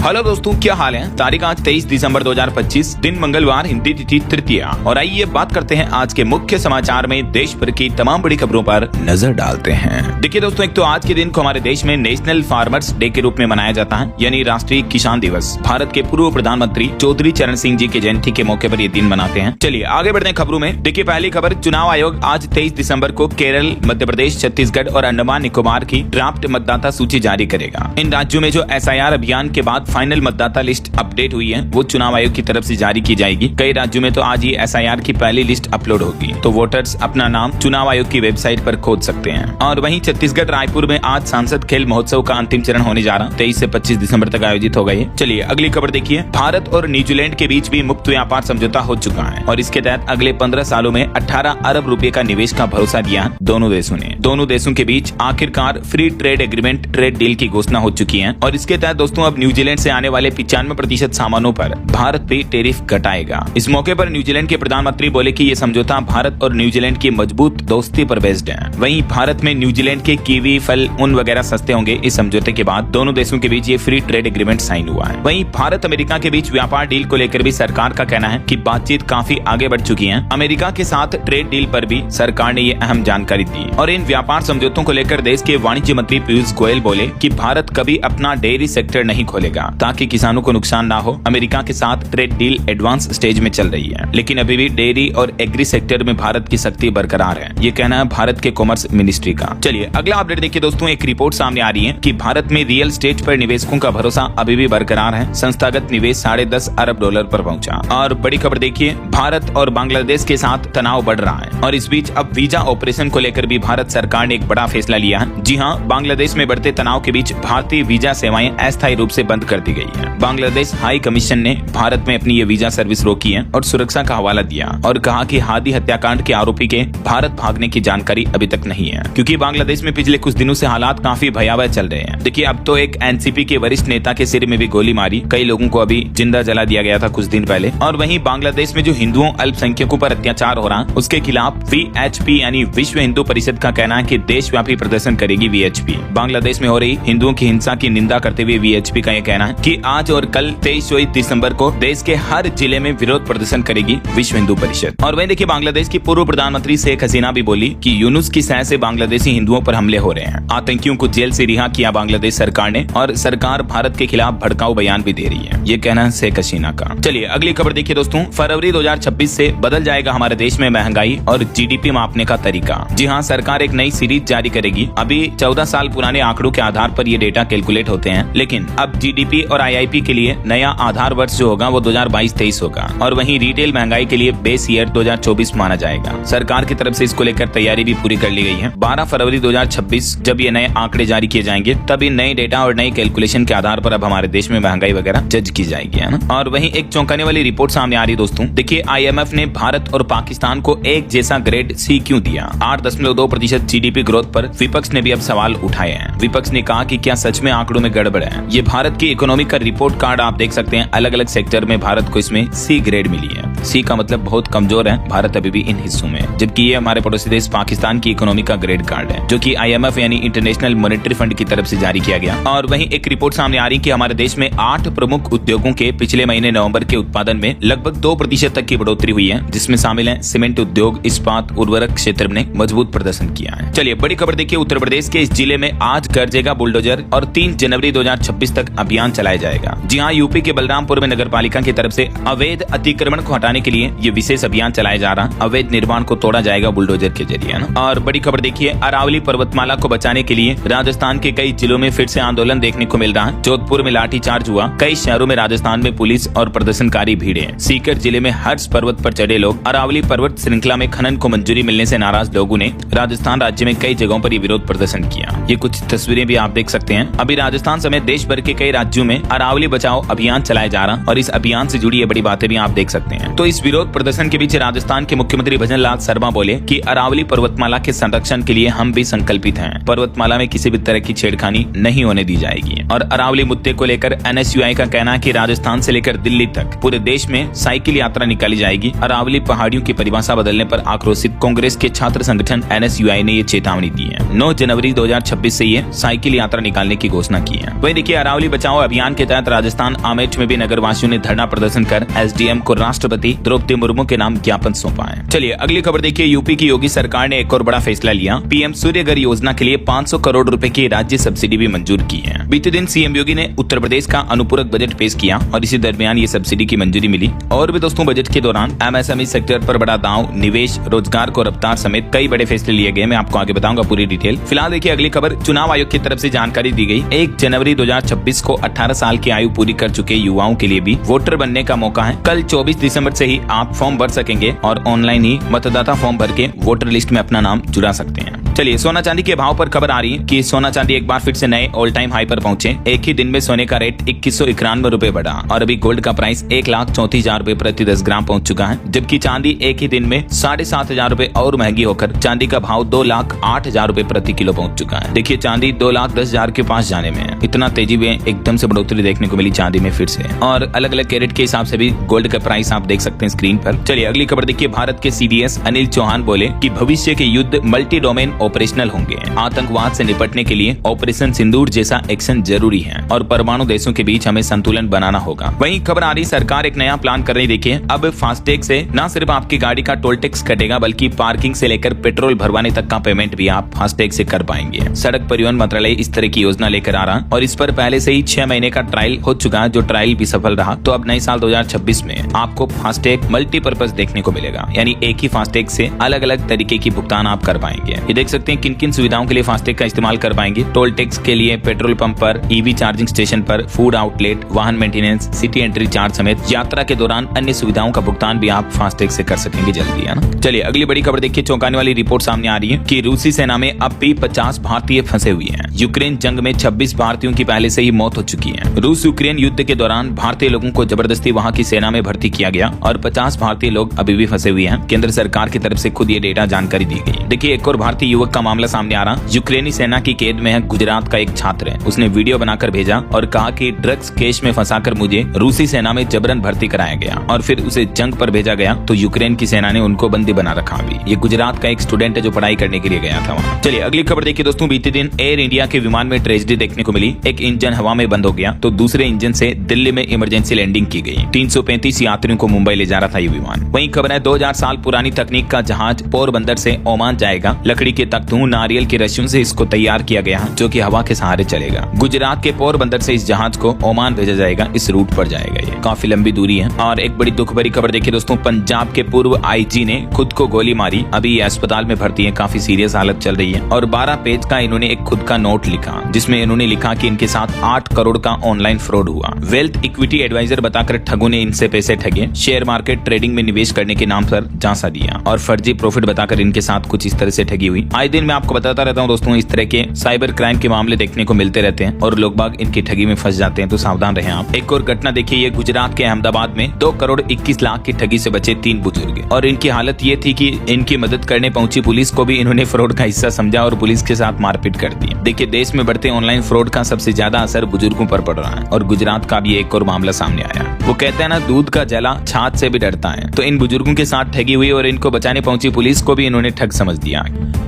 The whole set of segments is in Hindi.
हेलो दोस्तों, क्या हाल है। तारीख आज 23 दिसंबर 2025, दिन मंगलवार, हिंदी तिथि तृतीया। और आइए बात करते हैं आज के मुख्य समाचार में देश भर की तमाम बड़ी खबरों पर नजर डालते हैं। देखिए दोस्तों, एक तो आज के दिन को हमारे देश में नेशनल फार्मर्स डे के रूप में मनाया जाता है, यानी राष्ट्रीय किसान दिवस। भारत के पूर्व प्रधानमंत्री चौधरी चरण सिंह जी की जयंती के मौके पर ये दिन मनाते हैं। चलिए आगे बढ़ते हैं खबरों में। देखिए पहली खबर, चुनाव आयोग आज 23 दिसंबर को केरल, मध्य प्रदेश, छत्तीसगढ़ और अंडमान निकोबार की ड्राफ्ट मतदाता सूची जारी करेगा। इन राज्यों में जो SIR अभियान के बाद फाइनल मतदाता लिस्ट अपडेट हुई है, वो चुनाव आयोग की तरफ से जारी की जाएगी। कई राज्यों में तो आज ही SIR की पहली लिस्ट अपलोड होगी, तो वोटर्स अपना नाम चुनाव आयोग की वेबसाइट पर खोज सकते हैं। और वहीं छत्तीसगढ़ रायपुर में आज सांसद खेल महोत्सव का अंतिम चरण होने जा रहा, 23 से 25 दिसंबर तक आयोजित होगा ये। चलिए अगली खबर देखिए। भारत और न्यूजीलैंड के बीच भी मुक्त व्यापार समझौता हो चुका है और इसके तहत अगले 15 सालों में 18 अरब रुपए का निवेश का भरोसा दिया दोनों देशों ने। दोनों देशों के बीच आखिरकार free trade agreement, trade deal की घोषणा हो चुकी है और इसके तहत दोस्तों अब न्यूजीलैंड से आने वाले 95% सामानों पर भारत भी टैरिफ घटाएगा। इस मौके पर न्यूजीलैंड के प्रधानमंत्री बोले कि ये समझौता भारत और न्यूजीलैंड की मजबूत दोस्ती पर बेस्ड है। वहीं भारत में न्यूजीलैंड के कीवी, फल, ऊन वगैरह सस्ते होंगे। इस समझौते के बाद दोनों देशों के बीच ये फ्री ट्रेड एग्रीमेंट साइन हुआ है। वहीं भारत अमेरिका के बीच व्यापार डील को लेकर भी सरकार का कहना है कि बातचीत काफी आगे बढ़ चुकी है। अमेरिका के साथ ट्रेड डील पर भी सरकार ने ये अहम जानकारी दी और इन व्यापार समझौतों को लेकर देश के वाणिज्य मंत्री पीयूष गोयल बोले कि भारत कभी अपना डेयरी सेक्टर नहीं खोलेगा ताकि किसानों को नुकसान ना हो। अमेरिका के साथ ट्रेड डील एडवांस स्टेज में चल रही है, लेकिन अभी भी डेयरी और एग्री सेक्टर में भारत की सख्ती बरकरार है। ये कहना है भारत के कॉमर्स मिनिस्ट्री का। चलिए अगला अपडेट देखिए दोस्तों। एक रिपोर्ट सामने आ रही है कि भारत में रियल एस्टेट पर निवेशकों का भरोसा अभी भी बरकरार है। संस्थागत निवेश $10.5 अरब पर पहुंचा। और बड़ी खबर देखिए, भारत और बांग्लादेश के साथ तनाव बढ़ रहा है और इस बीच अब वीजा ऑपरेशन को लेकर भी भारत सरकार ने एक बड़ा फैसला लिया है। जी हाँ, बांग्लादेश में बढ़ते तनाव के बीच भारतीय वीजा सेवाएं अस्थायी रूप से बंद कर दी गई है। बांग्लादेश हाई कमीशन ने भारत में अपनी ये वीजा सर्विस रोकी है और सुरक्षा का हवाला दिया और कहा कि हादी हत्याकांड के आरोपी के भारत भागने की जानकारी अभी तक नहीं है, क्योंकि बांग्लादेश में पिछले कुछ दिनों से हालात काफी भयावह चल रहे हैं। देखिए अब तो एक NCP के वरिष्ठ नेता के सिर में भी गोली मारी, कई लोगों को अभी जिंदा जला दिया गया था कुछ दिन पहले। और वहीं बांग्लादेश में जो हिंदुओं, अल्पसंख्यकों पर अत्याचार हो रहा, उसके खिलाफ VHP यानी विश्व हिंदू परिषद का कहना है कि देशव्यापी प्रदर्शन करेगी VHP। बांग्लादेश में हो रही हिंदुओं की हिंसा की निंदा करते हुए VHP का यह कहना है कि आज और कल 23 दिसंबर को देश के हर जिले में विरोध प्रदर्शन करेगी विश्व हिंदू परिषद। और वहीं देखिए, बांग्लादेश की पूर्व प्रधानमंत्री शेख हसीना भी बोली कि यूनुस की सह से बांग्लादेशी हिंदुओं पर हमले हो रहे हैं। आतंकियों को जेल से रिहा किया बांग्लादेश सरकार ने और सरकार भारत के खिलाफ भड़काऊ बयान भी दे रही है। ये कहना है शेख हसीना का। चलिए अगली खबर देखिए दोस्तों। फरवरी 2026 से बदल जाएगा हमारे देश में महंगाई और GDP मापने का तरीका। जी हाँ, सरकार एक नई सीरीज जारी करेगी। अभी 14 साल पुराने आंकड़ों के आधार पर ये डेटा कैलकुलेट होते हैं, लेकिन अब GDP और IIP के लिए नया आधार वर्ष जो होगा वो 2022-23 होगा और वहीं रिटेल महंगाई के लिए बेस ईयर 2024 माना जाएगा। सरकार की तरफ से इसको लेकर तैयारी भी पूरी कर ली गई है। 12 फरवरी 2026 जब ये नए आंकड़े जारी किए जाएंगे, तब इन नए डेटा और नई कैलकुलेशन के आधार पर अब हमारे देश में महंगाई वगैरह जज की जाएगी, है ना। और वहीं एक चौंकाने वाली रिपोर्ट सामने आ रही दोस्तों। देखिए IMF ने भारत और पाकिस्तान को एक जैसा ग्रेड C क्यों दिया। 8.2% GDP ग्रोथ पर विपक्ष ने भी अब सवाल उठाए हैं। विपक्ष ने कहा कि क्या सच में आंकड़ों में गड़बड़ है। ये भारत की इकोनॉमी का रिपोर्ट कार्ड आप देख सकते हैं। अलग अलग सेक्टर में भारत को इसमें C ग्रेड मिली है। C का मतलब बहुत कमजोर है भारत अभी भी इन हिस्सों में, जबकि ये हमारे पड़ोसी देश पाकिस्तान की इकोनॉमी का ग्रेड कार्ड है, जो कि IMF यानी इंटरनेशनल मॉनेटरी फंड की तरफ से जारी किया गया। और वहीं एक रिपोर्ट सामने आ रही कि हमारे देश में 8 प्रमुख उद्योगों के पिछले महीने नवंबर के उत्पादन में लगभग 2% तक की बढ़ोतरी हुई है, जिसमें शामिल है सीमेंट उद्योग, इस्पात, उर्वरक क्षेत्र ने मजबूत प्रदर्शन किया है। चलिए बड़ी खबर देखिए। उत्तर प्रदेश के इस जिले में आज गरजेगा बुलडोजर और 3 जनवरी 2026 तक अभियान चलाया जाएगा। जी हाँ, यूपी के बलरामपुर में नगर पालिका की तरफ से अवैध अतिक्रमण को हटाने के लिए ये विशेष अभियान चलाया जा रहा। अवैध निर्माण को तोड़ा जाएगा बुलडोजर के जरिए, है ना। और बड़ी खबर देखिए, अरावली पर्वतमाला को बचाने के लिए राजस्थान के कई जिलों में फिर से आंदोलन देखने को मिल रहा है। जोधपुर में लाठीचार्ज हुआ, कई शहरों में राजस्थान में पुलिस और प्रदर्शनकारी भिड़े। सीकर जिले में हर्ष पर्वत पर चढ़े लोग। अरावली पर्वत श्रृंखला में खनन को मंजूरी मिलने से नाराज लोगों ने राजस्थान राज्य में कई जगहों पर विरोध प्रदर्शन किया। ये कुछ तस्वीरें भी आप देख सकते हैं। अभी राजस्थान समेत देश भर के कई राज्यों में अरावली बचाओ अभियान चलाया जा रहा और इस अभियान से जुड़ी ये बड़ी बातें भी आप देख सकते हैं। तो इस विरोध प्रदर्शन के बीच राजस्थान के मुख्यमंत्री भजन लाल शर्मा बोले कि अरावली पर्वतमाला के संरक्षण के लिए हम भी संकल्पित हैं। पर्वतमाला में किसी भी तरह की छेड़खानी नहीं होने दी जाएगी। और अरावली मुद्दे को लेकर NSUI का कहना है कि राजस्थान से लेकर दिल्ली तक पूरे देश में साइकिल यात्रा निकाली जाएगी। अरावली पहाड़ियों की परिभाषा बदलने पर आक्रोशित कांग्रेस के छात्र संगठन NSUI ने ये चेतावनी दी है। 9 जनवरी 2026 से ये साइकिल यात्रा निकालने की घोषणा की है। वही देखिए, अरावली बचाओ अभियान के तहत राजस्थान आमेठ में भी नगर वासियों ने धरना प्रदर्शन कर SDM को राष्ट्रपति द्रौपदी मुर्मू के नाम ज्ञापन सौंपा है। चलिए अगली खबर देखिए, यूपी की योगी सरकार ने एक और बड़ा फैसला लिया। PM सूर्यघर योजना के लिए 500 करोड़ रुपए की राज्य सब्सिडी भी मंजूर की है। बीते दिन CM योगी ने उत्तर प्रदेश का अनुपूरक बजट पेश किया और इसी दरमियान ये सब्सिडी की मंजूरी मिली। और भी दोस्तों, बजट के दौरान MSME सेक्टर पर बड़ा दांव, निवेश, रोजगार को रफ्तार समेत कई बड़े फैसले लिए गए। मैं आपको आगे बताऊंगा पूरी डिटेल। फिलहाल देखिए अगली खबर, चुनाव आयोग की तरफ से जानकारी दी गई। 1 जनवरी 2026 को 18 साल की आयु पूरी कर चुके युवाओं के लिए भी वोटर बनने का मौका है। कल 24 दिसंबर से ही आप फॉर्म भर सकेंगे और ऑनलाइन ही मतदाता फॉर्म भर के वोटर लिस्ट में अपना नाम जुड़ा सकते हैं। चलिए, सोना चांदी के भाव पर खबर आ रही है कि सोना चांदी एक बार फिर से नए ऑल टाइम हाई पर पहुंचे। एक ही दिन में सोने का रेट 2191 रुपए बढ़ा और अभी गोल्ड का प्राइस 1,34,000 रुपए प्रति 10 ग्राम पहुंच चुका है। जबकि चांदी एक ही दिन में 7,500 रुपए और महंगी होकर चांदी का भाव 2,08,000 रुपए प्रति किलो पहुंच चुका है। देखिए, चांदी 2,10,000 के पास जाने में इतना तेजी में एकदम से बढ़ोतरी देखने को मिली चांदी में फिर से। और अलग अलग कैरेट के हिसाब से भी गोल्ड का प्राइस आप देख सकते हैं स्क्रीन पर। चलिए अगली खबर देखिए, भारत के CDS अनिल चौहान बोले कि भविष्य के युद्ध मल्टी डोमेन ऑपरेशनल होंगे। आतंकवाद से निपटने के लिए ऑपरेशन सिंदूर जैसा एक्शन जरूरी है और परमाणु देशों के बीच हमें संतुलन बनाना होगा। वहीं खबर आ रही, सरकार एक नया प्लान कर रही। देखिए, अब फास्टैग से न सिर्फ आपकी गाड़ी का टोल टैक्स कटेगा बल्कि पार्किंग से लेकर पेट्रोल भरवाने तक का पेमेंट भी आप फास्टैग से कर पाएंगे। सड़क परिवहन मंत्रालय इस तरह की योजना लेकर आ रहा और इस पर पहले से ही 6 महीने का ट्रायल हो चुका है, जो ट्रायल भी सफल रहा। तो अब नए साल 2026 में आपको फास्टैग मल्टीपर्पज देखने को मिलेगा, यानी एक ही फास्टैग से अलग अलग तरीके की भुगतान आप कर पाएंगे। ये देख सकते हैं किन किन सुविधाओं के लिए फास्टैग का इस्तेमाल कर पाएंगे। टोल टैक्स के लिए पेट्रोल पंप पर, EV चार्जिंग स्टेशन पर, फूड आउटलेट, वाहन मेंटेनेंस, सिटी एंट्री चार्ज समेत यात्रा के दौरान अन्य सुविधाओं का भुगतान भी आप फास्टैग से कर सकेंगे जल्दी, है ना। चलिए अगली बड़ी खबर देखिए, चौंकाने वाली रिपोर्ट सामने आ रही है कि रूसी सेना में अब भी 50 भारतीय फंसे हुए हैं। यूक्रेन जंग में 26 भारतीयों की पहले से ही मौत हो चुकी है। रूस यूक्रेन युद्ध के दौरान भारतीय लोगों को जबरदस्ती वहां की सेना में भर्ती किया गया और 50 भारतीय लोग अभी भी फंसे हुए हैं। केंद्र सरकार की तरफ से खुद ये डेटा जानकारी दी गई। देखिए, एक और भारतीय युवक का मामला सामने आ रहा। यूक्रेनी सेना की कैद में है गुजरात का एक छात्र है। उसने वीडियो बनाकर भेजा और कहा कि ड्रग्स केस में फंसाकर मुझे रूसी सेना में जबरन भर्ती कराया गया और फिर उसे जंग पर भेजा गया तो यूक्रेन की सेना ने उनको बंदी बना रखा। अभी ये गुजरात का एक स्टूडेंट है जो पढ़ाई करने के लिए गया था वहाँ। चलिए अगली खबर देखिए दोस्तों, बीते दिन एयर इंडिया के विमान में ट्रेजेडी देखने को मिली। एक इंजन हवा में बंद हो गया तो दूसरे इंजन से दिल्ली में इमरजेंसी लैंडिंग की गई। 335 यात्रियों को मुंबई ले जा रहा था ये विमान। वहीं खबर है 2000 साल पुरानी तकनीक का जहाज पोरबंदर से ओमान जाएगा। लकड़ी के तख्तों, नारियल की रस्सियों से इसको तैयार किया गया जो कि हवा के सहारे चलेगा। गुजरात के पोरबंदर से इस जहाज को ओमान भेजा जाएगा। इस रूट पर जाएगा, ये काफी लंबी दूरी है। और एक बड़ी दुख भरी खबर देखिए दोस्तों, पंजाब के पूर्व IG ने खुद को गोली मारी। अभी ये अस्पताल में भर्ती है, काफी सीरियस हालत चल रही है। और 12 पेज का इन्होंने एक खुद का नोट लिखा जिसमें इन्होंने लिखा कि इनके साथ 8 करोड़ का ऑनलाइन फ्रॉड हुआ। वेल्थ इक्विटी एडवाइजर बताकर ठगों ने इनसे पैसे ठगे। शेयर मार्केट ट्रेडिंग में निवेश करने के नाम पर झांसा दिया और फर्जी प्रॉफिट बताकर इनके साथ कुछ इस तरह से ठगी हुई। आए दिन मैं आपको बताता रहता हूँ दोस्तों, इस तरह के साइबर क्राइम के मामले देखने को मिलते रहते हैं और लोग बाग इनकी ठगी में फंस जाते हैं, तो सावधान रहें आप। एक और घटना देखिए, ये गुजरात के अहमदाबाद में 2 करोड़ 21 लाख की ठगी से बचे 3 बुजुर्ग और इनकी हालत ये थी कि इनकी मदद करने पहुंची पुलिस को भी इन्होंने फ्रॉड का हिस्सा समझा और पुलिस के साथ मारपीट कर दी। देखिए, देश में बढ़ते ऑनलाइन फ्रॉड का सबसे ज्यादा असर बुजुर्गों पर पड़ रहा है और गुजरात का भी एक और मामला सामने आया। वो कहते हैं ना, दूध का जला छाछ से भी डरता है। तो इन बुजुर्गों के साथ ठगी हुई और इनको बचाने पहुंची पुलिस को भी इन्होंने ठग समझ दिया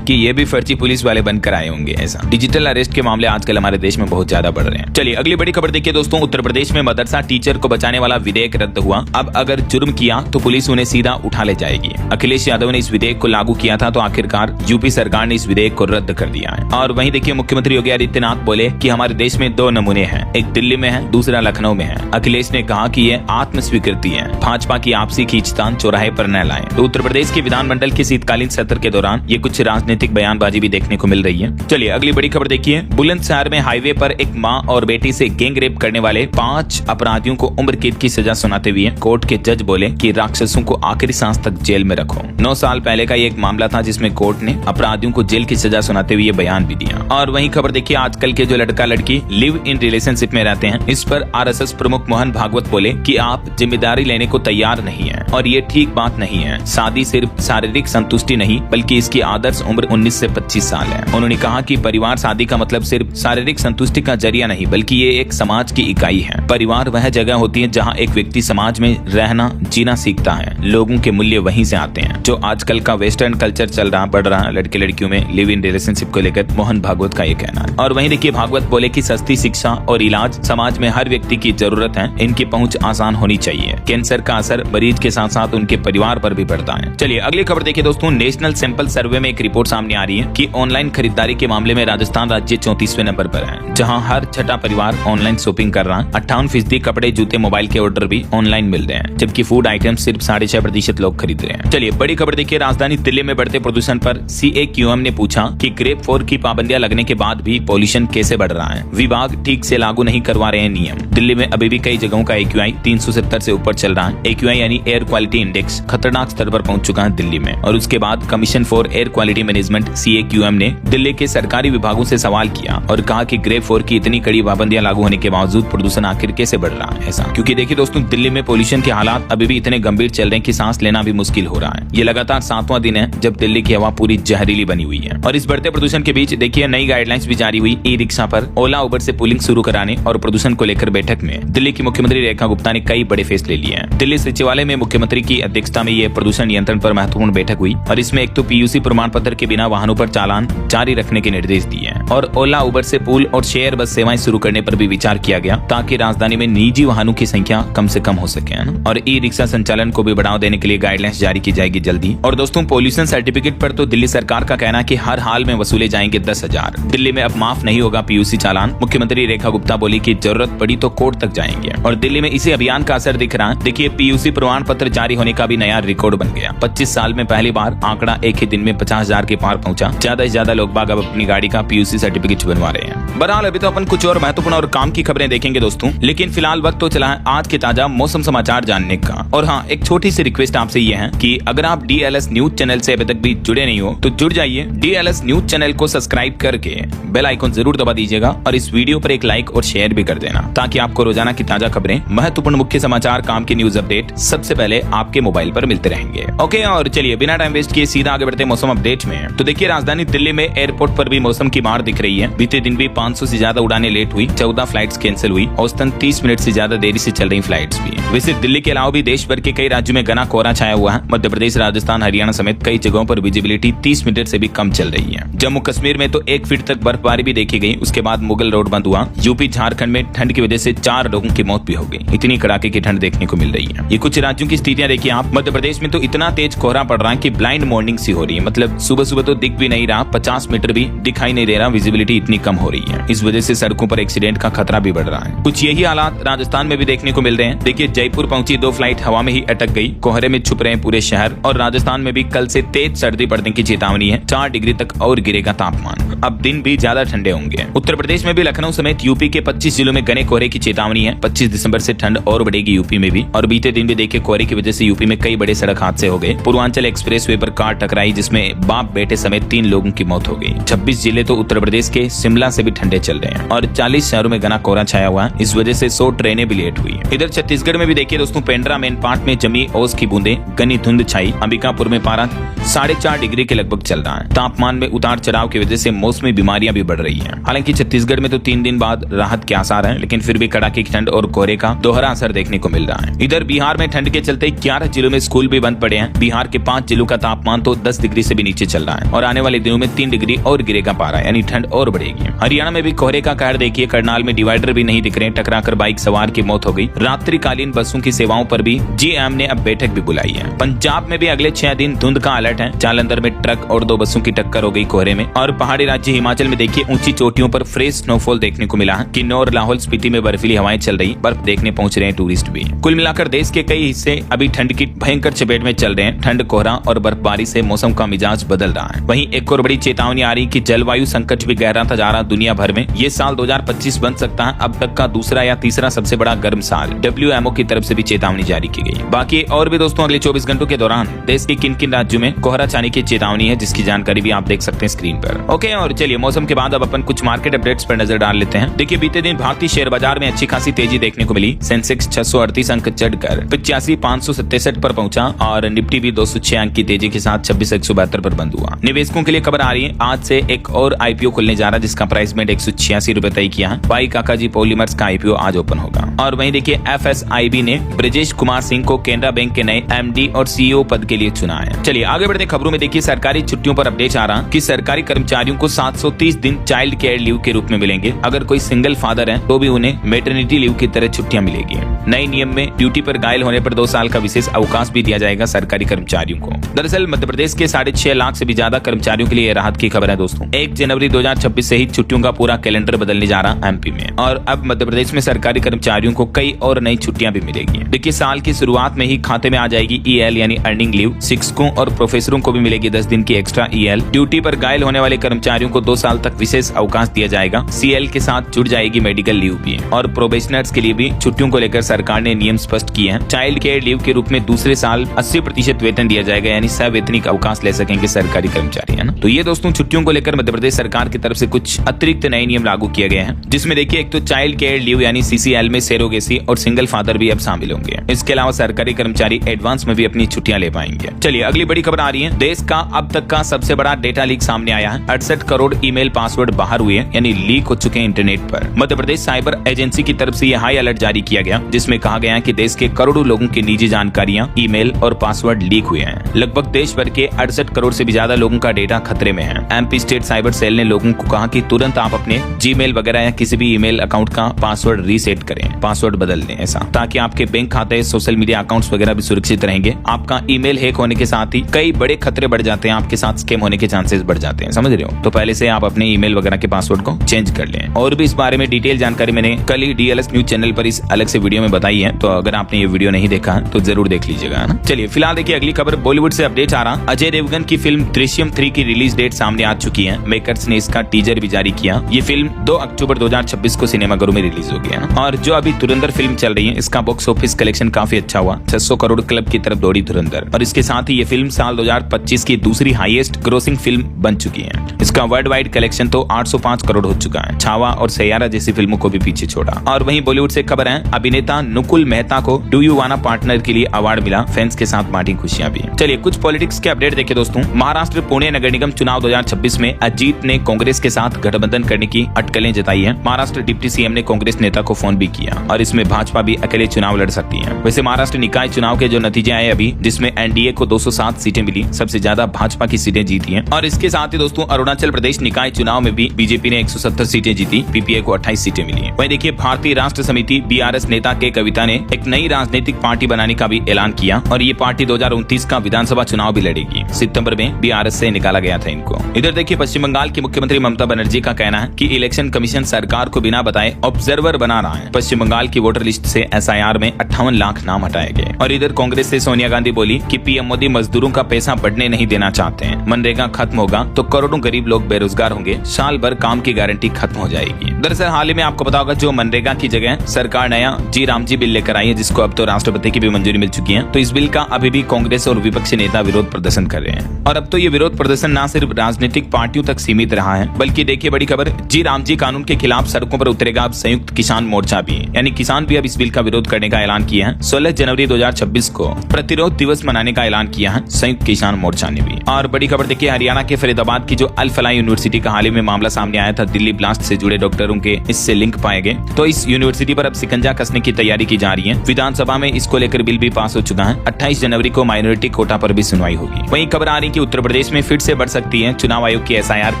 कि ये भी फर्जी पुलिस वाले बनकर आए होंगे। ऐसा डिजिटल अरेस्ट के मामले आजकल हमारे देश में बहुत ज्यादा बढ़ रहे हैं। चलिए अगली बड़ी खबर देखिए दोस्तों, उत्तर प्रदेश में मदरसा टीचर को बचाने वाला विधेयक रद्द हुआ। अब अगर जुर्म किया तो पुलिस उन्हें सीधा उठा ले जाएगी। अखिलेश यादव ने इस विधेयक को लागू किया था तो आखिरकार यूपी सरकार ने इस विधेयक को रद्द कर दिया है। और वहीं देखिए, मुख्यमंत्री योगी आदित्यनाथ बोले कि हमारे देश में 2 नमूने हैं, एक दिल्ली में है, दूसरा लखनऊ में है। अखिलेश ने कहा कि ये आत्म स्वीकृति है, भाजपा की आपसी खींचतान चौराहे पर न लाएं। तो उत्तर प्रदेश के विधानमंडल के शीतकालीन सत्र के दौरान ये कुछ राजनीतिक बयानबाजी भी देखने को मिल रही है। चलिए अगली बड़ी खबर देखिए। बुलंदशहर में हाईवे पर एक मां और बेटी से गैंग रेप करने वाले 5 अपराधियों को उम्र कैद की सजा सुनाते हुए कोर्ट के जज बोले कि राक्षसों को आखिरी सांस तक जेल में रखो। 9 साल पहले का ये एक मामला था जिसमें कोर्ट ने अपराधियों को जेल की सजा सुनाते हुए बयान भी दिया। और वहीं खबर देखिए, आजकल के जो लड़का लड़की लिव इन रिलेशनशिप में रहते हैं, इस पर आरएसएस प्रमुख मोहन भागवत बोले कि आप जिम्मेदारी लेने को तैयार नहीं है और ये ठीक बात नहीं है। शादी सिर्फ शारीरिक संतुष्टि नहीं बल्कि इसकी आदर्श उम्र 19 से 25 साल है। उन्होंने कहा कि परिवार शादी का मतलब सिर्फ शारीरिक संतुष्टि का जरिया नहीं बल्कि ये एक समाज की इकाई है। परिवार वह जगह होती है जहाँ एक व्यक्ति समाज में रहना जीना सीखता है। लोगों के मूल्य वहीं से आते हैं। जो आजकल का वेस्टर्न कल्चर चल रहा बढ़ रहा है लड़के लड़कियों में लिव इन रिलेशनशिप को लेकर मोहन भागवत का ये कहना है। और वहीं देखिए, भागवत बोले कि सस्ती शिक्षा और इलाज समाज में हर व्यक्ति की जरूरत है। इनकी पहुंच आसान होनी चाहिए। कैंसर का असर मरीज के साथ साथ उनके परिवार पर भी पड़ता है। चलिए अगली खबर देखिए दोस्तों। नेशनल सैंपल सर्वे में एक रिपोर्ट सामने आ रही है कि ऑनलाइन खरीदारी के मामले में राजस्थान राज्य 34वें नंबर पर है, जहां हर छठा परिवार ऑनलाइन शॉपिंग कर रहा है। 58% कपड़े जूते मोबाइल के ऑर्डर भी ऑनलाइन मिल रहे हैं, जबकि फूड आइटम सिर्फ 6.5% लोग खरीद रहे हैं। चलिए बड़ी खबर देखिए। राजधानी दिल्ली में बढ़ते प्रदूषण पर CAQM ने पूछा कि ग्रेप 4 की पाबंदियां लगने के बाद भी पॉल्यूशन कैसे बढ़ रहा है। विभाग ठीक से लागू नहीं करवा रहे हैं नियम। दिल्ली में अभी भी कई जगहों का AQI 370 से ऊपर चल रहा है। AQI यानी एयर क्वालिटी इंडेक्स खतरनाक स्तर पर पहुंच चुका है दिल्ली में। और उसके बाद commission for air quality management CAQM ने दिल्ली के सरकारी विभागों से सवाल किया और कहा कि ग्रेप 4 की इतनी कड़ी पाबंदियां लागू होने के बावजूद प्रदूषण आखिर कैसे बढ़ रहा है ऐसा। क्योंकि देखिए दोस्तों, दिल्ली में पोल्यूशन के हालात अभी भी इतने गंभीर चल रहे हैं कि सांस लेना भी मुश्किल हो रहा है। ये लगातार 7वां दिन है जब दिल्ली की हवा पूरी जहरीली बनी हुई है। और इस बढ़ते प्रदूषण के बीच देखिए, नई गाइडलाइंस भी जारी हुई। ई रिक्शा पर ओला उबर से पुलिंग शुरू कराने और प्रदूषण को लेकर बैठक में दिल्ली की मुख्यमंत्री रेखा गुप्ता ने कई बड़े फैसले लिए हैं। दिल्ली सचिवालय में मुख्यमंत्री की अध्यक्षता में ये प्रदूषण नियंत्रण पर महत्वपूर्ण बैठक हुई और इसमें एक तो PUC प्रमाण पत्र के बिना वाहनों पर चालान जारी रखने के निर्देश दिए हैं और ओला उबर से पूल और शेयर बस सेवाएं शुरू करने पर भी विचार किया गया ताकि राजधानी में निजी वाहनों की संख्या कम से कम हो सके और ई रिक्शा संचालन को भी बढ़ावा देने के लिए गाइडलाइंस जारी की जाएगी जल्दी। और दोस्तों, पॉल्यूशन सर्टिफिकेट पर तो दिल्ली सरकार का कहना है कि हर हाल में वसूले जाएंगे 10,000। दिल्ली में अब माफ नहीं होगा PUC चालान। मुख्यमंत्री रेखा गुप्ता बोली कि जरूरत पड़ी तो कोर्ट तक जाएंगे और दिल्ली में इसी अभियान का असर दिख रहा है। देखिए, PUC प्रमाण पत्र जारी होने का भी नया रिकॉर्ड बन गया। 25 साल में पहली बार आंकड़ा एक ही दिन में 50,000 के पार पहुंचा। ज्यादा से ज्यादा लोग बाग अब अपनी गाड़ी का PUC सर्टिफिकेट बनवा रहे हैं। बहरहाल अभी तो अपन कुछ और महत्वपूर्ण और काम की खबरें देखेंगे दोस्तों, लेकिन फिलहाल वक्त तो चला है आज के ताजा मौसम समाचार जानने का। और हाँ, एक छोटी सी रिक्वेस्ट आपसे ये है कि अगर आप DLS न्यूज चैनल से अभी तक भी जुड़े नहीं हो तो जुड़ जाइए। DLS न्यूज चैनल को सब्सक्राइब करके बेल आइकन जरूर दबा दीजिएगा और इस वीडियो पर एक लाइक और शेयर भी कर देना ताकि आपको रोजाना की ताजा खबरें, महत्वपूर्ण मुख्य समाचार, काम की न्यूज अपडेट सबसे पहले आपके मोबाइल पर मिलते रहेंगे। ओके, और चलिए बिना टाइम वेस्ट किए सीधा आगे बढ़ते मौसम अपडेट में। तो देखिए, राजधानी दिल्ली में एयरपोर्ट पर भी मौसम की मार दिख रही है। बीते दिन भी 500 से ज्यादा उड़ानें लेट हुई, 14 फ्लाइट्स कैंसिल हुई, औसतन 30 मिनट से ज्यादा देरी से चल रही फ्लाइट्स भी। वैसे दिल्ली के अलावा भी देश भर के कई राज्यों में घना कोहरा छाया हुआ है। मध्य प्रदेश, राजस्थान, हरियाणा समेत कई जगहों पर विजिबिलिटी 30 मीटर से भी कम चल रही है। जम्मू कश्मीर में तो 1 फीट तक बर्फबारी भी देखी गई। उसके बाद मुगल रोड बंद हुआ। यूपी, झारखंड में ठंड की वजह से 4 लोगों की मौत भी हो गई। इतनी कड़ाके की ठंड देखने को मिल रही है। ये कुछ राज्यों की स्थितियां देखिए आप। मध्य प्रदेश में तो इतना तेज कोहरा पड़ रहा है कि ब्लाइंड मॉर्निंग सी हो रही है। मतलब सुबह सुबह तो दिख भी नहीं रहा, 50 मीटर भी दिखाई नहीं दे रहा। विजिबिलिटी इतनी कम हो रही है। इस वजह से सड़कों पर एक्सीडेंट का खतरा भी बढ़ रहा है। कुछ यही हालात राजस्थान में भी देखने को मिल रहे हैं। देखिए, जयपुर पहुंची 2 फ्लाइट हवा में ही अटक गई। कोहरे में छुप रहे हैं पूरे शहर। और राजस्थान में भी कल से तेज सर्दी पड़ने की चेतावनी है। 4 डिग्री तक और गिरेगा तापमान। अब दिन भी ज्यादा ठंडे होंगे। उत्तर प्रदेश में भी लखनऊ समेत यूपी के 25 जिलों में घने कोहरे की चेतावनी है। 25 दिसंबर से ठंड और बढ़ेगी यूपी में भी। और बीते दिन भी देखिए, कोहरे की वजह से यूपी में कई बड़े सड़क हादसे हो गए। पूर्वांचल एक्सप्रेसवे पर कार टकराई जिसमें बाप बेटे समेत 3 लोगों की मौत हो गई। 26 जिले तो उत्तर प्रदेश के शिमला से भी ठंडे चल रहे हैं और 40 शहरों में घना कोहरा छाया हुआ है। इस वजह से 100 ट्रेनें भी लेट हुई। इधर छत्तीसगढ़ में भी देखिए दोस्तों, पेंड्रा मेन पार्ट में जमी ओस की बूंदे, घनी धुंध छाई। अंबिकापुर में पारा 4.5 डिग्री के लगभग चल रहा है। तापमान में उतार चढ़ाव की वजह से मौसमी बीमारियां भी बढ़ रही हैं। हालांकि छत्तीसगढ़ में तो 3 दिन बाद राहत के आसार हैं, लेकिन फिर भी कड़ाके की ठंड और कोहरे का दोहरा असर देखने को मिल रहा है। इधर बिहार में ठंड के चलते 11 जिलों में स्कूल भी बंद पड़े हैं। बिहार के 5 जिलों का तापमान तो 10 डिग्री से भी नीचे चल रहा है और आने वाले दिनों में 3 डिग्री और गिरेगा पारा, यानी ठंड और बढ़ेगी। हरियाणा में भी कोहरे का कहर देखिए। करनाल में डिवाइडर भी नहीं दिख रहे, टकराकर बाइक सवार की मौत हो गई। रात्रिकालीन बसों की सेवाओं पर भी GM ने अब बैठक भी बुलाई है। पंजाब में भी अगले 6 दिन धुंध का अलर्ट है। जालंधर में ट्रक और 2 बसों की टक्कर हो गई कोहरे में। और पहाड़ी राज्य हिमाचल में देखिए, ऊंची चोटियों पर फ्रेश स्नोफॉल देखने को मिला है। किन्नौर, लाहौल स्पीति में बर्फीली हवाएं चल रही, बर्फ देखने पहुंच रहे हैं टूरिस्ट भी। कुल मिलाकर देश के कई हिस्से अभी ठंड की भयंकर चपेट में चल रहे हैं। ठंड, कोहरा और बर्फबारी से मौसम का मिजाज बदल रहा है। वहीं एक और बड़ी चेतावनी आ रही कि जलवायु संकट भी गहराता जा रहा दुनिया भर में। ये साल 2025 बन सकता है अब तक का दूसरा या तीसरा सबसे बड़ा गर्म साल। WMO की तरफ से भी चेतावनी जारी की गई। बाकी और भी दोस्तों अगले 24 घंटों के दौरान देश के किन किन राज्यों में कोहरा छाने की चेतावनी है, जिसकी जानकारी भी आप देख सकते हैं स्क्रीन पर। ओके, और चलिए मौसम के बाद अब अपन कुछ मार्केट अपडेट्स पर नजर डाल लेते हैं। देखिए बीते दिन भारतीय शेयर बाजार में अच्छी खासी तेजी देखने को मिली। सेंसेक्स 638 अंक चढ़कर 85,567 पर पहुंचा और निफ्टी भी 206 अंक की तेजी के साथ 26,172 पर बंद हुआ। निवेशकों के लिए खबर आ रही है, आज से एक और IPO खुलने जा रहा है जिसका प्राइस में 186 रुपए तय किया है। भाई काकाजी पॉलीमर्स का IPO आज ओपन होगा। और वहीं देखिए FSIB ने ब्रजेश कुमार सिंह को केनरा बैंक के नए MD और CEO पद के लिए चुना है। चलिए आगे बढ़ते खबरों में। देखिए सरकारी छुट्टियों पर अपडेट आ रहा कि सरकारी कर्मचारियों को 730 दिन चाइल्ड केयर लीव के रूप में मिलेंगे। अगर कोई सिंगल फादर है तो भी उन्हें मैटरनिटी लीव की तरह छुट्टियां मिलेगी। नए नियम में ड्यूटी पर घायल होने पर 2 साल का विशेष अवकाश भी दिया जाएगा सरकारी कर्मचारियों को। दरअसल मध्य प्रदेश के 6.5 लाख से भी ज्यादा कर्मचारियों के लिए राहत की खबर है दोस्तों। 1 जनवरी 2026 से ही छुट्टियों का पूरा कैलेंडर बदलने जा रहा MP में, और अब मध्य प्रदेश में सरकारी कर्मचारियों को कई और नई छुट्टियां भी मिलेगी। देखिए साल की शुरुआत में ही खाते में आ जाएगी EL यानी अर्निंग लीव। शिक्षकों और प्रोफेसरों को भी मिलेगी 10 दिन की एक्स्ट्रा EL। ड्यूटी पर घायल होने वाले कर्मचारियों को 2 साल तक विशेष अवकाश दिया जाएगा। CL के साथ जुड़ जाएगी मेडिकल लीव भी, और प्रोबेशनर्स के लिए भी छुट्टियों को लेकर सरकार ने नियम स्पष्ट किए हैं। चाइल्ड केयर लीव के रूप में दूसरे साल 80% वेतन दिया जाएगा, यानी सवैतनिक अवकाश ले सकेंगे सरकारी कर्मचारी, है ना। तो ये दोस्तों छुट्टियों को लेकर मध्य प्रदेश सरकार की तरफ से कुछ अतिरिक्त नए नियम लागू किए गए हैं, जिसमें देखिए एक तो चाइल्ड केयर लीव यानी CCL में सेरोगेसी और सिंगल फादर भी अब शामिल होंगे। इसके अलावा सरकारी कर्मचारी एडवांस में भी अपनी छुट्टियां ले पाएंगे। चलिए अगली बड़ी खबर आ रही है। देश का अब तक का सबसे बड़ा डेटा लीक सामने आया है। 68 करोड़ ईमेल पासवर्ड बाहर हुए, यानी लीक हो चुके हैं इंटरनेट पर। मध्य प्रदेश साइबर एजेंसी की तरफ से यह हाई अलर्ट जारी किया गया, जिसमें कहा गया है कि देश के करोड़ों लोगों की निजी जानकारियां, ईमेल और पासवर्ड लीक हुए हैं। लगभग देश भर के 68 करोड़ से भी ज्यादा लोगों का डेटा खतरे में है। MP स्टेट साइबर सेल ने लोगों को कहा कि तुरंत आप अपने Gmail वगैरह या किसी भी ईमेल अकाउंट का पासवर्ड रीसेट करें, पासवर्ड बदल दें, ऐसा ताकि आपके बैंक खाते, सोशल मीडिया अकाउंट्स वगैरह भी सुरक्षित रहेंगे। आपका ईमेल हैक होने के साथ ही कई बड़े खतरे बढ़ जाते हैं, आपके साथ स्कैम होने के चांसेस बढ़ जाते हैं, समझ रहे हो। तो पहले से आप अपने ईमेल वगैरह के पासवर्ड को चेंज कर लें। और भी इस बारे में डिटेल जानकारी मैंने कल ही DLS न्यूज चैनल पर इस अलग से वीडियो में बताई है, तो अगर आपने ये वीडियो नहीं देखा तो जरूर देख लीजिएगा, है ना। चलिए फिलहाल देखिए अगली खबर बॉलीवुड से अपडेट आ रहा। अजय देवगन की फिल्म दृश्यम 3 की रिलीज डेट सामने आ चुकी है। मेकर्स ने इसका टीजर भी जारी किया। ये फिल्म 2 अक्टूबर 2026 को सिनेमाघरों में रिलीज होगी, है ना। और जो अभी धुरंधर फिल्म चल रही है, इसका बॉक्स ऑफिस कलेक्शन काफी अच्छा हुआ, 600 करोड़ क्लब की तरफ दौड़ी धुरंधर। और इसके साथ ही ये फिल्म साल 2025 की दूसरी हाईएस्ट ग्रोसिंग फिल्म बन चुकी है। इसका वर्ल्ड वाइड कलेक्शन तो 805 करोड़ हो चुका है। छावा और सैयारा जैसी फिल्मों को भी पीछे छोड़ा। और वहीं बॉलीवुड से खबर है, अभिनेता नुकुल मेहता को डू यू वाना पार्टनर के लिए अवार्ड मिला। फैंस के साथ बांटी खुशियां भी। चलिए कुछ पॉलिटिक्स के अपडेट देखें दोस्तों। महाराष्ट्र पुणे नगर निगम चुनाव 2026 में अजीत ने कांग्रेस के साथ गठबंधन करने की अटकलें जताई है। महाराष्ट्र डिप्टी CM ने कांग्रेस नेता को फोन भी किया, और इसमें भाजपा भी अकेले चुनाव लड़ सकती है। वैसे महाराष्ट्र निकाय चुनाव के जो नतीजे आए अभी, जिसमें NDA को 207 सीटें मिली, सबसे ज्यादा भाजपा की सीटें जीती हैं। और इसके साथ ही दोस्तों अरुणाचल प्रदेश निकाय चुनाव में भी बीजेपी ने 170 सीटें जीती, PPI को 28 सीटें मिली। वहीं देखिए भारतीय राष्ट्र समिति BRS नेता के कविता ने एक नई राजनीतिक पार्टी बनाने का भी ऐलान किया, और ये पार्टी 2029 का विधानसभा चुनाव भी लड़ेगी। सितंबर में BRS से निकाला गया था इनको। इधर देखिए पश्चिम बंगाल की मुख्यमंत्री ममता बनर्जी का कहना है कि इलेक्शन कमीशन सरकार को बिना बताए ऑब्जर्वर बना रहा है। पश्चिम बंगाल की वोटर लिस्ट से SIR में 58 लाख नाम हटाए गए। और इधर कांग्रेस से सोनिया गांधी बोली कि PM मोदी मजदूरों का पैसा बढ़ने नहीं देना चाहते हैं। मनरेगा खत्म होगा तो करोड़ों गरीब लोग बेरोजगार होंगे, साल भर काम की गारंटी खत्म हो जाएगी। दरअसल हाल ही में आपको पता होगा, जो मनरेगा की जगह सरकार नया जी रामजी बिल लेकर आई है, जिसको अब तो राष्ट्रपति की भी मंजूरी मिल चुकी है। तो इस बिल का अभी भी कांग्रेस और विपक्षी नेता विरोध प्रदर्शन कर रहे हैं। और अब तो ये विरोध प्रदर्शन न सिर्फ राजनीतिक पार्टियों तक सीमित रहा है, बल्कि देखिए बड़ी खबर, जी रामजी कानून के खिलाफ सड़कों पर उतरेगा अब संयुक्त किसान मोर्चा भी, यानी किसान भी अब इस बिल का विरोध करने का ऐलान किया है। 16 जनवरी 2026 को प्रतिरोध दिवस मनाने का ऐलान किया है संयुक्त किसान मोर्चा ने भी। और बड़ी खबर देखिए हरियाणा के फरीदाबाद की जो अल फलाह यूनिवर्सिटी का हाल ही में मामला सामने आया था, दिल्ली ब्लास्ट से जुड़े डॉक्टरों के इससे लिंक पाए गए। तो इस यूनिवर्सिटी पर अब शिकंजा कसने की तैयारी की जा रही है। विधानसभा में इसको लेकर बिल भी पास हो चुका है। 28 जनवरी को माइनॉरिटी कोटा पर भी सुनवाई होगी। वहीं खबर आ रही कि उत्तर प्रदेश में फिर से बढ़ सकती है चुनाव आयोग की SIR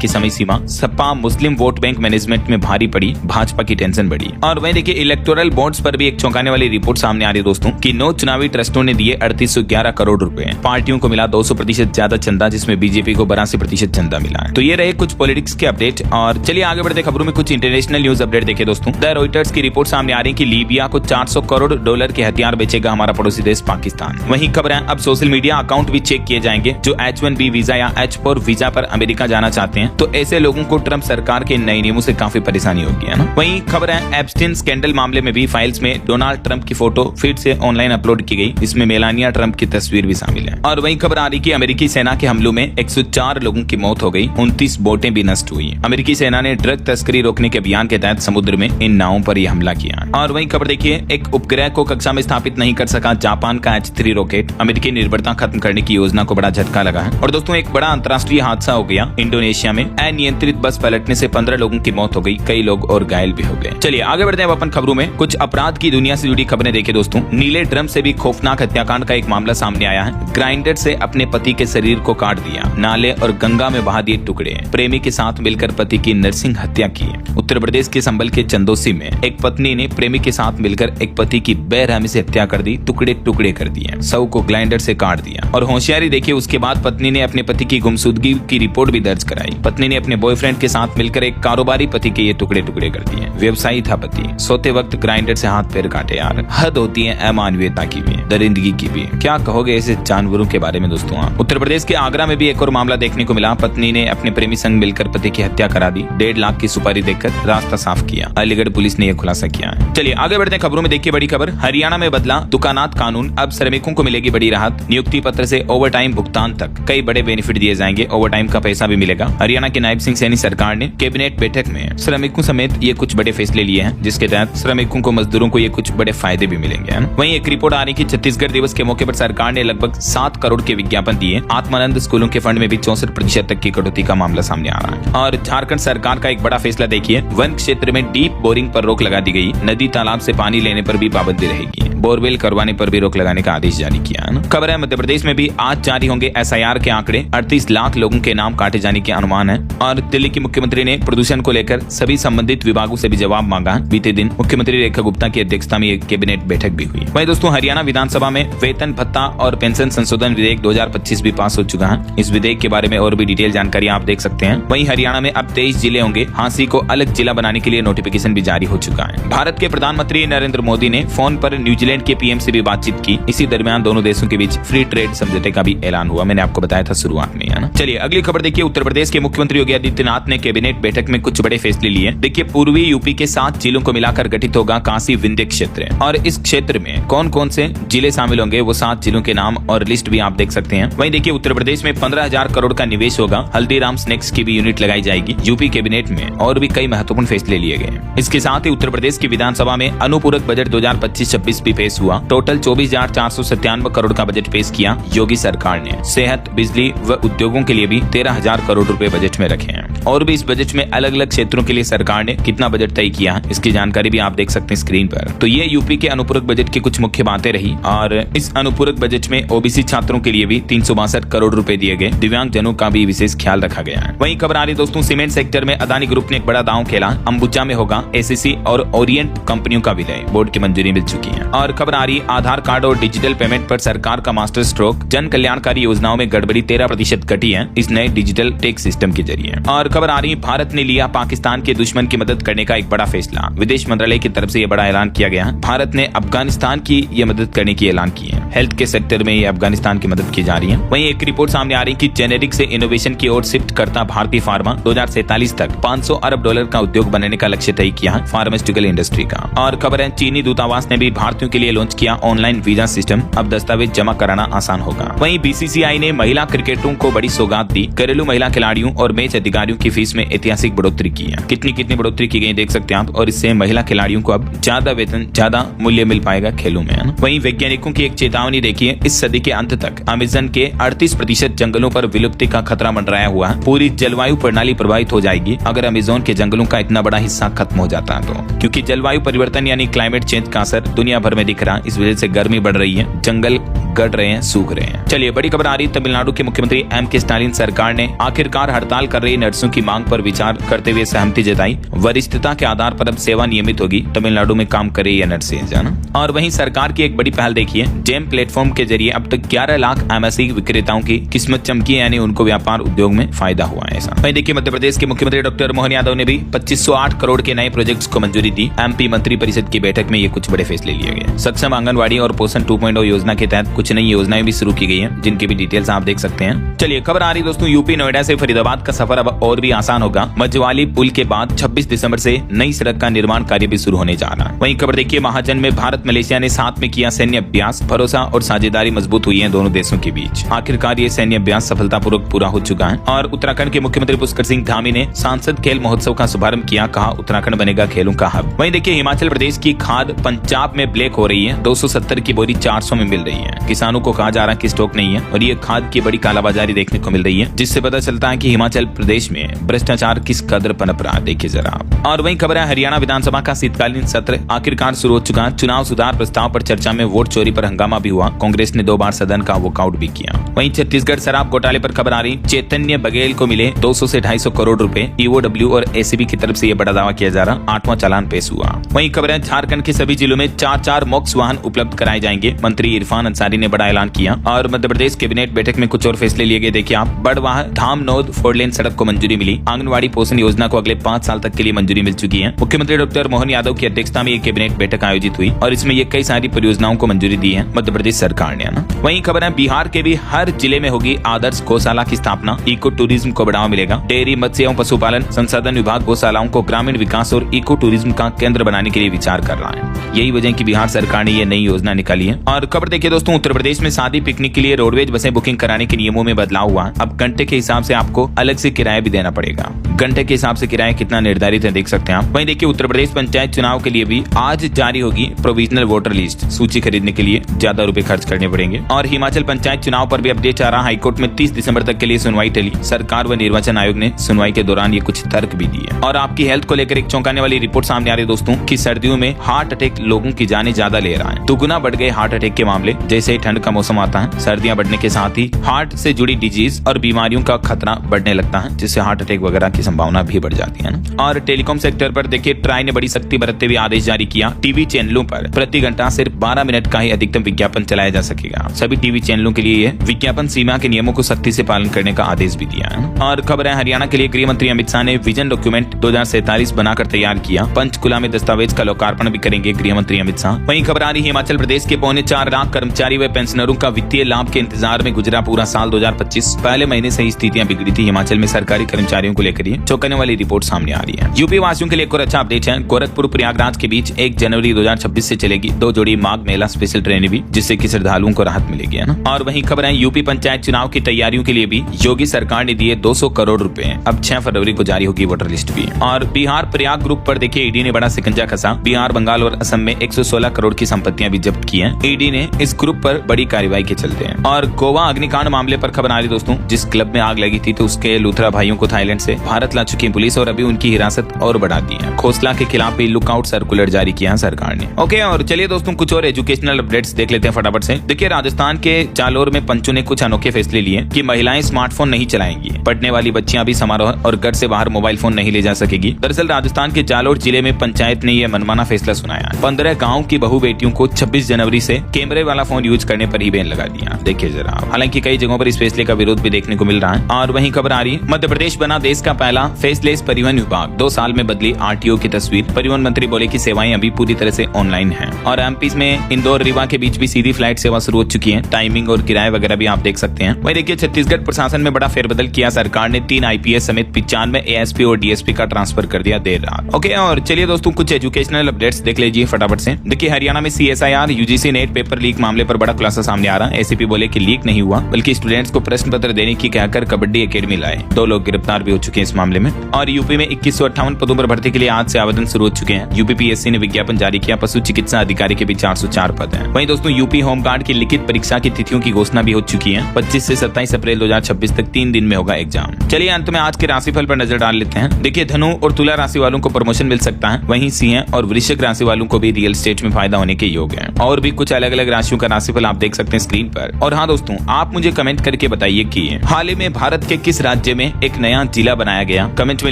की समय सीमा। सपा मुस्लिम वोट बैंक मैनेजमेंट में भारी पड़ी, भाजपा की टेंशन बढ़ी। और वहीं देखिए इलेक्टोरल बॉन्ड्स पर भी एक चौंकाने वाली रिपोर्ट सामने आ रही है दोस्तों, कि 9 चुनावी ट्रस्टों ने दिए 3811 करोड़ रुपए। पार्टियों को मिला 200% ज्यादा चंदा, जिसमें बीजेपी को 82% चंदा मिला है। तो ये रहे कुछ पॉलिटिक्स के अपडेट। और चलिए आगे बढ़ते खबरों में कुछ इंटरनेशनल न्यूज अपडेट देखे दोस्तों। द रॉयटर्स की रिपोर्ट सामने आ रही है कि लीबिया को 400 करोड़ डॉलर के हथियार बेचेगा हमारा पड़ोसी देश पाकिस्तान। वहीं खबर है अब सोशल मीडिया अकाउंट भी चेक किए जाएंगे जो H1B वीजा या H4 वीजा पर अमेरिका जाना चाहते हैं तो ऐसे लोगों को ट्रंप सरकार के नए नियमों से काफी परेशानी होगी, है ना। वहीं खबर है एप्स्टीन स्कैंडल मामले में भी फाइल्स में डोनाल्ड ट्रंप की फोटो फिर से ऑनलाइन अपलोड की गई। इसमें मेलानिया ट्रंप की तस्वीर भी शामिल है। और वहीं खबर आ रही कि अमेरिकी सेना के हमलों में 104 लोगों की मौत हो गई, 29 बोटें भी नष्ट हुई। अमेरिकी सेना ने ड्रग तस्करी रोकने के अभियान के तहत समुद्र में इन नावों पर यह हमला किया। और वहीं खबर देखिए, एक उपग्रह को कक्षा में स्थापित नहीं कर सका जापान का H3 रॉकेट। अमेरिकी निर्भरता खत्म करने की योजना को बड़ा झटका लगा है। और दोस्तों एक बड़ा अंतर्राष्ट्रीय हादसा हो गया इंडोनेशिया में। अनियंत्रित बस पलटने से 15 लोगों की मौत हो गई, कई लोग और घायल भी हो गए। चलिए आगे बढ़ते हैं अपन खबरों में। कुछ अपराध की दुनिया से जुड़ी खबरें देखिए दोस्तों। नीले ड्रम से भी खौफनाक हत्याकांड का एक मामला सामने आया है। ग्राइंडर से अपने पति के शरीर को काट दिया, नाले और गंगा में बहा दिए टुकड़े। प्रेमी के साथ मिलकर पति की नरसिंह हत्या की। उत्तर प्रदेश के संभल के चंदोसी में एक पत्नी ने प्रेमी के साथ मिलकर एक पति की बेरहमी से हत्या कर दी, टुकड़े टुकड़े कर दिए, शव को ग्राइंडर से काट दिया। और होशियारी देखिए, उसके बाद पत्नी ने अपने पति की गुमशुदगी की रिपोर्ट भी दर्ज कराई। पत्नी ने अपने बॉयफ्रेंड के साथ मिलकर एक कारोबारी पति के ये टुकड़े टुकड़े कर दिए। व्यवसायी था पति, सोते वक्त ग्राइंडर से हाथ पैर काटे। यार हद होती है अमानवीयता की भी, दरिंदगी की भी। क्या कहोगे ऐसे जानवरों के बारे में दोस्तों। उत्तर प्रदेश के आगरा में भी एक और मामला देखने को मिला। पत्नी ने अपने प्रेमी संग मिलकर पति की हत्या करा दी, 1.5 लाख की सुपारी देकर रास्ता साफ किया। अलीगढ़ पुलिस ने यह खुलासा किया। चलिए आगे बढ़ते हैं खबरों में। देखिए बड़ी खबर, हरियाणा में बदला दुकानात कानून, अब श्रमिकों को मिलेगी बड़ी राहत। नियुक्ति पत्र से ओवर टाइम भुगतान तक कई बड़े बेनिफिट दिए जाएंगे, ओवर टाइम का पैसा भी मिलेगा। हरियाणा के नायब सिंह सैनी सरकार ने कैबिनेट बैठक में श्रमिकों समेत ये कुछ बड़े फैसले लिए हैं, जिसके तहत श्रमिकों को, मजदूरों को ये कुछ बड़े फायदे भी मिलेंगे। वहीं एक रिपोर्ट आ रही कि छत्तीसगढ़ दिवस के मौके पर सरकार ने लगभग 7 करोड़ के विज्ञापन दिए। आत्मानंद स्कूलों के फंड में भी 64% तक की कटौती का मामला सामने आ रहा है। और झारखंड सरकार का एक बड़ा फैसला देखिए, वन क्षेत्र में डीप बोरिंग पर रोक लगा दी गई। नदी तालाब से पानी लेने पर भी पाबंदी रहेगी। बोरवेल करवाने पर भी रोक लगाने का आदेश जारी किया है। खबर है मध्य प्रदेश में भी आज जारी होंगे SIR के आंकड़े। 38 लाख लोगों के नाम काटे जाने के अनुमान है। और दिल्ली की मुख्यमंत्री ने प्रदूषण को लेकर सभी संबंधित विभागों से भी जवाब मांगा। बीते दिन मुख्यमंत्री रेखा गुप्ता की अध्यक्षता में एक कैबिनेट बैठक भी हुई। वहीं दोस्तों हरियाणा विधानसभा में वेतन भत्ता और पेंशन संशोधन विधेयक 2025 भी पास हो चुका है। इस विधेयक के बारे में और भी डिटेल जानकारी आप देख सकते हैं। वहीं हरियाणा में अब 23 जिले होंगे। हांसी को अलग जिला बनाने के लिए नोटिफिकेशन भी जारी हो चुका है। भारत के प्रधानमंत्री नरेंद्र मोदी ने फोन पर न्यूजीलैंड के PM से भी बातचीत की। इसी दरमियान दोनों देशों के बीच फ्री ट्रेड समझौते का भी ऐलान हुआ। मैंने आपको बताया था शुरुआत में, है ना। चलिए अगली खबर देखिए, उत्तर प्रदेश के मुख्यमंत्री योगी आदित्यनाथ ने कैबिनेट बैठक में कुछ बड़े फैसले लिए। देखिए पूर्वी यूपी के 7 जिलों को मिलाकर गठित होगा काशी विंध्य क्षेत्र। और इस क्षेत्र में कौन कौन से जिले शामिल होंगे, वो 7 जिलों के नाम और लिस्ट भी आप देख सकते हैं। वहीं देखिए उत्तर प्रदेश में 15,000 करोड़ का निवेश होगा। हल्दीराम स्नैक्स की भी यूनिट लगाई जाएगी। यूपी कैबिनेट में और भी कई महत्वपूर्ण फैसले लिए गए। इसके साथ ही उत्तर प्रदेश की विधानसभा में अनुपूरक बजट 2025-26 भी पेश हुआ। टोटल 24,497 करोड़ का बजट पेश किया योगी सरकार ने। सेहत, बिजली व उद्योगों के लिए भी 13,000 करोड़ रुपए बजट में रखे हैं। और भी इस बजट में अलग अलग क्षेत्रों के लिए सरकार ने कितना बजट तय किया, इसकी जानकारी भी आप देख सकते हैं स्क्रीन पर। तो ये यूपी के अनुपूरक बजट की कुछ मुख्य बातें रही। और इस अनुपूरक बजट में OBC छात्रों के लिए भी 362 करोड़ रुपए दिए गए। दिव्यांग जनों का भी विशेष ख्याल रखा गया है। वहीं खबर आ रही दोस्तों, सीमेंट सेक्टर में अदानी ग्रुप ने एक बड़ा दांव खेला। अंबुजा में होगा SCC और ओरिएंट कंपनियों का विलय, बोर्ड की मंजूरी मिल चुकी है। और खबर आ रही, आधार कार्ड और डिजिटल पेमेंट पर सरकार का मास्टर स्ट्रोक। जन कल्याणकारी योजनाओं में गड़बड़ी 13% घटी है इस नए डिजिटल टैक्स सिस्टम के जरिए। और खबर आ रही, भारत ने लिया पाकिस्तान के दुश्मन की मदद करने का एक बड़ा फैसला। विदेश मंत्रालय की तरफ से यह बड़ा ऐलान किया गया। भारत ने अफगानिस्तान की यह मदद करने की ऐलान की है। हेल्थ के सेक्टर में ये अफगानिस्तान की मदद की जा रही है। वहीं एक रिपोर्ट सामने आ रही कि जेनेरिक से इनोवेशन की ओर शिफ्ट करता भारतीय फार्मा 2047 तक $500 अरब का उद्योग बनाने का लक्ष्य तय किया है फार्मास्यूटिकल इंडस्ट्री का। और खबर है, चीनी दूतावास ने भी भारतीयों के लिए लॉन्च किया ऑनलाइन वीजा सिस्टम। अब दस्तावेज जमा कराना आसान होगा। वहीं BCCI ने महिला क्रिकेटरों को बड़ी सौगात दी। घरेलू महिला खिलाड़ियों और मैच अधिकारियों की फीस में ऐतिहासिक बढ़ोतरी की है। कितनी बढ़ोतरी की गई देख सकते हैं आप। और इससे महिला खिलाड़ियों को अब ज्यादा वेतन, ज्यादा मूल्य मिल पाएगा खेलों में, है ना। वहीं वैज्ञानिकों की एक चेतावनी देखिए, इस सदी के अंत तक अमेज़न के 38% जंगलों पर विलुप्ति का खतरा मंडराया हुआ है। पूरी जलवायु प्रणाली प्रभावित हो जाएगी अगर अमेज़न के जंगलों का इतना बड़ा हिस्सा खत्म हो जाता है तो। क्योंकि जलवायु परिवर्तन यानी क्लाइमेट चेंज का असर दुनिया भर में दिख रहा है। इस वजह से गर्मी बढ़ रही है, जंगल घट रहे हैं, सूख रहे हैं। चलिए बड़ी खबर आ रही, तमिलनाडु के मुख्यमंत्री M.K. स्टालिन सरकार ने आखिरकार हड़ताल कर रही नर्सों की मांग पर विचार करते हुए सहमति जताई। वरिष्ठता के आधार पर अब सेवा नियमित होगी। तमिलनाडु में काम करे या नर्सें, जाना। और वहीं सरकार की एक बड़ी पहल देखिए, जेम प्लेटफॉर्म के जरिए अब तक 11 लाख एमएसई विक्रेताओं की किस्मत चमकी, यानी उनको व्यापार उद्योग में फायदा हुआ है। ऐसा वहीं देखिए मध्य प्रदेश के मुख्यमंत्री डॉक्टर मोहन यादव ने भी 2508 करोड़ के नए प्रोजेक्ट्स को मंजूरी दी। एमपी मंत्री परिषद की बैठक में ये कुछ बड़े फैसले लिए गए। सक्षम आंगनवाड़ी और पोषण 2.0 योजना के तहत कुछ नई योजनाएं भी शुरू की गई हैं, जिनकी भी डिटेल्स आप देख सकते हैं। चलिए खबर आ रही दोस्तों, यूपी नोएडा से फरीदाबाद का सफर अब और भी आसान होगा। मझवाली पुल के बाद 26 दिसंबर से नई सड़क का निर्माण कार्य भी शुरू होने जा रहा है। वहीं खबर देखिए, महाजन में भारत मलेशिया ने साथ में किया सैन्य अभ्यास, भरोसा और साझेदारी मजबूत हुई है दोनों देशों के बीच। आखिरकार ये सैन्य अभ्यास सफलतापूर्वक पूरा हो चुका है। और उत्तराखंड के मुख्यमंत्री पुष्कर सिंह धामी ने सांसद खेल महोत्सव का शुभारंभ किया, कहा उत्तराखंड बनेगा खेलों का हब। वहीं देखिए हिमाचल प्रदेश की खाद पंजाब में ब्लैक हो रही है, 270 की बोरी 400 में मिल रही है। किसानों को कहा जा रहा है कि स्टॉक नहीं है और ये खाद की बड़ी कालाबाजारी देखने को मिल रही है, जिससे पता चलता है कि हिमाचल प्रदेश में भ्रष्टाचार किस कदर पनप रहा है। देखिए जरा। और वहीं खबर है, हरियाणा विधानसभा का शीतकालीन सत्र आखिरकार शुरू हो चुका है। चुनाव सुधार प्रस्ताव पर चर्चा में वोट चोरी पर हंगामा भी हुआ। कांग्रेस ने 2 बार सदन का वॉकआउट भी किया। वहीं छत्तीसगढ़ शराब घोटाले पर खबर आ रही, चैतन्य बघेल को मिले 200 से 250 करोड़ रुपए। ईओडब्ल्यू और एसीबी की तरफ से ये बड़ा दावा किया जा रहा। 8वां चालान पेश हुआ। वहीं खबर है, झारखंड के सभी जिलों में 4-4 मॉक्स वाहन उपलब्ध कराए जाएंगे। मंत्री इरफान अंसारी ने बड़ा ऐलान किया। और मध्य प्रदेश कैबिनेट बैठक में कुछ और फैसले लिए गए। देखिए आप, बड़वाह धामनोद 4 लेन सड़क को मंजूरी मिली। आंगनवाड़ी पोषण योजना को अगले 5 साल तक के लिए मंजूरी मिल चुकी है। मुख्यमंत्री डॉक्टर मोहन यादव की अध्यक्षता में ये कैबिनेट बैठक आयोजित हुई और इसमें ये कई सारी परियोजनाओं को मंजूरी दी है मध्य प्रदेश सरकार ने, ना। वहीं खबर है, बिहार के भी हर जिले में होगी आदर्श गौशाला की स्थापना। इको टूरिज्म को बढ़ावा मिलेगा। डेयरी, मत्स्य एवं पशुपालन संसाधन विभाग गौशालाओं को ग्रामीण विकास और इको टूरिज्म का केंद्र बनाने के लिए विचार कर रहा है। यही वजह की बिहार सरकार ने ये नई योजना निकाली है। और खबर देखिए दोस्तों, उत्तर प्रदेश में शादी पिकनिक के लिए रोडवेज बसें बुकिंग कराने के नियमों में बदलाव हुआ। अब घंटे के हिसाब से आपको अलग से किराया भी देना पड़ेगा। घंटे के हिसाब से किराया कितना निर्धारित है देख सकते हैं आप। वहीं देखिए, उत्तर प्रदेश पंचायत चुनाव के लिए भी आज जारी होगी प्रोविजनल वोटर लिस्ट। सूची खरीदने के लिए ज्यादा रुपए खर्च करने पड़ेंगे। और हिमाचल पंचायत चुनाव पर भी अपडेट आ रहा। हाईकोर्ट में 30 दिसंबर तक के लिए सुनवाई टली। सरकार व निर्वाचन आयोग ने सुनवाई के दौरान ये कुछ तर्क भी दिए। और आपकी हेल्थ को लेकर एक चौंकाने वाली रिपोर्ट सामने आ रही है दोस्तों, कि सर्दियों में हार्ट अटैक लोगों की जाने ज्यादा ले रहा है। दुगुना बढ़ गए हार्ट अटैक के मामले। जैसे ही ठंड का मौसम आता है, सर्दियां बढ़ने के साथ ही हार्ट से जुड़ी डिजीज और बीमारियों का खतरा बढ़ने लगता है, जिससे हार्ट अटैक वगैरह की संभावना भी बढ़ जाती है ना। और टेलीकॉम सेक्टर पर देखिए, ट्राई ने बड़ी सख्ती बरतते हुए आदेश जारी किया। टीवी चैनलों पर प्रति घंटा सिर्फ 12 मिनट का ही अधिकतम विज्ञापन चलाया जा सकेगा। सभी टीवी चैनलों के लिए विज्ञापन सीमा के नियमों को सख्ती से पालन करने का आदेश भी दिया है। और खबर है, हरियाणा के लिए गृह मंत्री अमित शाह ने विजन डॉक्यूमेंट 2047 बनाकर तैयार किया। पंचकुला में दस्तावेज का लोकार्पण भी करेंगे गृह मंत्री अमित शाह। वहीं खबर आ रही, हिमाचल प्रदेश के 4.25 लाख कर्मचारी व पेंशनरों का वित्तीय लाभ के इंतजार में गुजरा पूरा साल 2025। पहले महीने से ही स्थितियां बिगड़ी थी हिमाचल में सरकारी कर्मचारियों को लेकर। चौंकाने वाली रिपोर्ट सामने आ रही है। यूपी वासियों के लिए एक और अच्छा अपडेट है। गोरखपुर प्रयागराज के बीच 1 जनवरी 2026 से चलेगी 2 जोड़ी माघ मेला स्पेशल ट्रेनें भी, जिससे कि श्रद्धालुओं को राहत मिलेगी, है ना। और वहीं खबर है, यूपी पंचायत चुनाव की तैयारियों के लिए भी योगी सरकार ने दिए 200 करोड़ रुपए। अब 6 फरवरी को जारी होगी वोटर लिस्ट भी। और बिहार प्रयाग ग्रुप पर देखिए, ईडी ने बड़ा शिकंजा कसा। बिहार, बंगाल और असम में 116 करोड़ की संपत्तियां भी जब्त की हैं ईडी ने इस ग्रुप पर बड़ी कार्रवाई के चलते हैं। और गोवा अग्निकांड मामले पर खबर आ रही दोस्तों, जिस क्लब में आग लगी थी तो उसके लूथरा भाइयों को थाईलैंड से भारत ला चुकी पुलिस और अभी उनकी हिरासत और बढ़ा दी है। खोसला के खिलाफ भी लुकआउट सर्कुलर जारी किया सरकार ने। ओके, और चलिए दोस्तों कुछ और एजुकेशनल अपडेट्स देख लेते हैं फटाफट से। देखिए, राजस्थान के जालोर में पंचों ने कुछ अनोखे फैसले लिए कि महिलाएं स्मार्टफोन नहीं चलाएंगी। पढ़ने वाली बच्चियां भी समारोह और घर से बाहर मोबाइल फोन नहीं ले जा सकेगी। दरअसल राजस्थान के जालोर जिले में पंचायत ने यह मनमाना फैसला सुनाया। 15 गाँव की बहू बेटियों को 26 जनवरी से कैमरे वाला फोन यूज करने पर ही बैन लगा दिया। देखिए जरा। हालांकि कई जगहों पर इस फैसले का विरोध भी देखने को मिल रहा है। और वहीं खबर आ रही, मध्य प्रदेश बना देश का पहला फेसलेस परिवहन विभाग। 2 साल में बदली आरटीओ की तस्वीर। परिवहन मंत्री बोले कि सेवाएं अभी पूरी तरह से ऑनलाइन हैं। और एमपी में इंदौर रीवा के बीच भी सीधी फ्लाइट सेवा शुरू हो चुकी है। टाइमिंग और किराए वगैरह भी आप देख सकते हैं। वहीं देखिए, छत्तीसगढ़ प्रशासन में बड़ा फेरबदल किया सरकार ने। 3 आईपीएस समेत 95 एएसपी और डीएसपी का ट्रांसफर कर दिया देर रात। ओके, और चलिए दोस्तों कुछ एजुकेशनल अपडेट्स देख लीजिए फटाफट से। देखिए, हरियाणा में CSIR UGC net paper leak मामले पर बड़ा खुलासा सामने आ रहा है। एसीपी बोले कि लीक नहीं हुआ, बल्कि स्टूडेंट्स को प्रश्न पत्र देने की कहकर कबड्डी एकेडमी लाए। 2 लोग गिरफ्तार भी हो चुके हैं इस मामले में। और यूपी में 2158 पदों पर भर्ती के लिए आज से आवेदन शुरू हो चुके हैं। यूपीपीएससी ने विज्ञापन जारी किया। पशु चिकित्सा अधिकारी के भी 404 पद हैं। वहीं दोस्तों, यूपी होमगार्ड की लिखित परीक्षा की तिथियों की घोषणा भी हो चुकी है। 25 से 27 अप्रैल 2026 तक 3 दिन में होगा एग्जाम। चलिए अंत में आज के राशिफल पर नजर डाल लेते हैं। देखिए, धनु और तुला राशि वालों को प्रमोशन मिल सकता है। वहीं सिंह और वृश्चिक राशि वालों को भी रियल एस्टेट में फायदा होने के योग है। और भी कुछ अलग अलग राशियों का राशिफल आप देख सकते हैं स्क्रीन पर। और हाँ दोस्तों, आप मुझे कमेंट करके बताइए कि हाल ही में भारत के किस राज्य में एक नया जिला बनाया गया। कमेंट में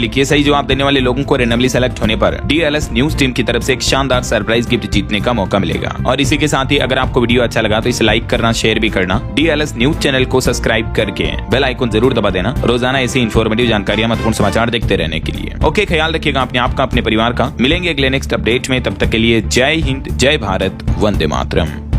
लिखिए। सही जवाब देने वाले लोगों को रैंडमली सेलेक्ट होने पर डीएलएस न्यूज टीम की तरफ से एक शानदार सरप्राइज गिफ्ट जीतने का मौका मिलेगा। और इसी के साथ ही अगर आपको वीडियो अच्छा लगा तो इसे लाइक करना, शेयर भी करना। DLS न्यूज चैनल को सब्सक्राइब करके बेल आइकन जरूर दबा देना रोजाना ऐसी इन्फॉर्मेटिव जानकारियां, महत्वपूर्ण समाचार देखते रहने के लिए। ओके, ख्याल रखिएगा अपने आपका, अपने परिवार का। मिलेंगे अगले नेक्स्ट अपडेट में, तब तक के लिए जय हिंद, जय भारत, वंदे मातरम।